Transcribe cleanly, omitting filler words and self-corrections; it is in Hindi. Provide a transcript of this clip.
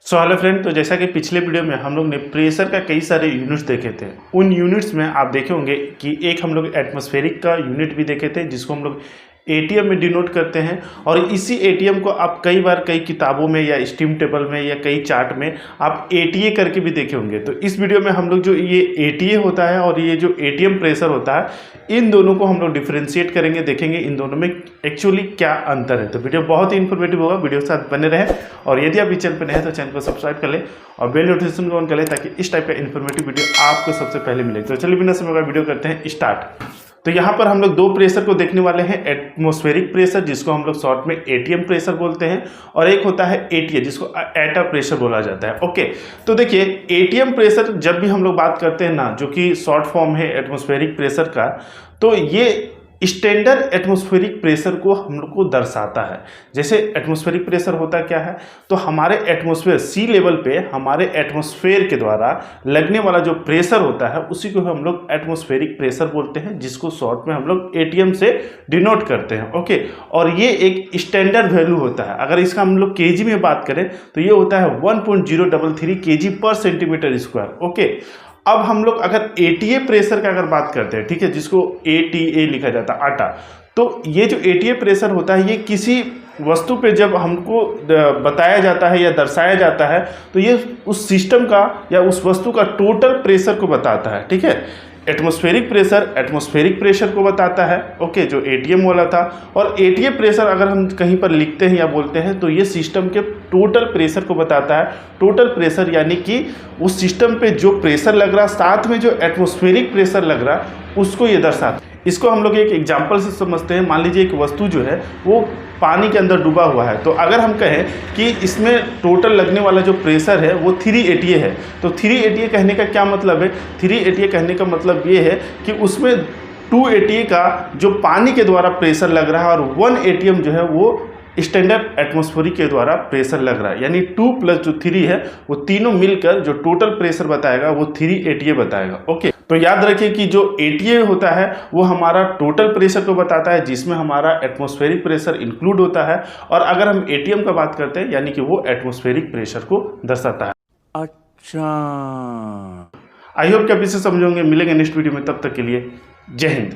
सो हेलो फ्रेंड, तो जैसा कि पिछले वीडियो में हम लोग ने प्रेशर का कई सारे यूनिट्स देखे थे। उन यूनिट्स में आप देखे होंगे कि एक हम लोग एटमॉस्फेरिक का यूनिट भी देखे थे जिसको हम लोग एटीएम में डिनोट करते हैं। और इसी एटीएम को आप कई बार कई किताबों में या स्टीम टेबल में या कई चार्ट में आप एटीए करके भी देखे होंगे। तो इस वीडियो में हम लोग जो ये एटीए होता है और ये जो एटीएम प्रेशर होता है, इन दोनों को हम लोग डिफ्रेंशिएट करेंगे, देखेंगे इन दोनों में एक्चुअली क्या अंतर है। तो वीडियो बहुत ही इन्फॉर्मेटिव होगा, वीडियो के साथ बने रहे। और यदि आप इस चैनल पर नए हैं तो चैनल को सब्सक्राइब कर लें और बेल नोटिफिकेशन को ऑन कर लें ताकि इस टाइप का इन्फॉर्मेटिव वीडियो आपको सबसे पहले मिले। तो चलिए बिना समय का वीडियो करते हैं स्टार्ट। तो यहाँ पर हम लोग दो प्रेशर को देखने वाले हैं, एटमॉस्फेरिक प्रेशर जिसको हम लोग शॉर्ट में एटीएम प्रेशर बोलते हैं, और एक होता है एटीए जिसको एटा प्रेशर बोला जाता है। ओके, तो देखिए एटीएम प्रेशर जब भी हम लोग बात करते हैं ना, जो कि शॉर्ट फॉर्म है एटमॉस्फेरिक प्रेशर का, तो ये स्टैंडर्ड एटमॉस्फेरिक प्रेशर को हम लोग को दर्शाता है। जैसे एटमॉस्फेरिक प्रेशर होता क्या है, तो हमारे एटमॉस्फेयर सी लेवल पे हमारे एटमॉस्फेयर के द्वारा लगने वाला जो प्रेशर होता है उसी को हम लोग एटमॉस्फेरिक प्रेशर बोलते हैं, जिसको शॉर्ट में हम लोग एटीएम से डिनोट करते हैं। ओके, और ये एक स्टैंडर्ड वैल्यू होता है। अगर इसका हम लोग केजी में बात करें तो ये होता है 1.033 केजी पर सेंटीमीटर स्क्वायर। ओके, अब हम लोग अगर एटीए प्रेशर का अगर बात करते हैं, ठीक है, जिसको एटीए लिखा जाता है आटा, तो ये जो एटीए प्रेशर होता है ये किसी वस्तु पे जब हमको बताया जाता है या दर्शाया जाता है तो ये उस सिस्टम का या उस वस्तु का टोटल प्रेशर को बताता है। ठीक है, एटमॉस्फेरिक प्रेशर एटमॉस्फेरिक प्रेशर को बताता है, ओके, जो एटीएम वाला था। और एटीए प्रेशर अगर हम कहीं पर लिखते हैं या बोलते हैं तो ये सिस्टम के टोटल प्रेशर को बताता है। टोटल प्रेशर यानी कि उस सिस्टम पे जो प्रेशर लग रहा, साथ में जो एटमॉस्फेरिक प्रेशर लग रहा, उसको ये दर्शाता है। इसको हम लोग एक एग्जाम्पल से समझते हैं। मान लीजिए एक वस्तु जो है वो पानी के अंदर डूबा हुआ है, तो अगर हम कहें कि इसमें टोटल लगने वाला जो प्रेशर है वो 3 एटीए है, तो 3 एटीए कहने का क्या मतलब है? 3 एटीए कहने का मतलब ये है कि उसमें 2 एटीए का जो पानी के द्वारा प्रेशर लग रहा है और 1 एटीएम जो है वो स्टैंडर्ड एटमॉस्फेरिक के द्वारा प्रेशर लग रहा है। यानी 2 प्लस जो 3 है वो तीनों मिलकर जो टोटल प्रेशर बताएगा वो 3 एटीए बताएगा। ओके, तो याद रखिए कि जो एटीए होता है वो हमारा टोटल प्रेशर को बताता है, जिसमें हमारा एटमॉस्फेरिक प्रेशर इंक्लूड होता है। और अगर हम एटीएम का बात करते हैं यानी कि वो एटमॉस्फेरिक प्रेशर को दर्शाता है। अच्छा, आई होप कि आप इसे समझोगे। मिलेंगे नेक्स्ट वीडियो में, तब तक के लिए जय हिंद।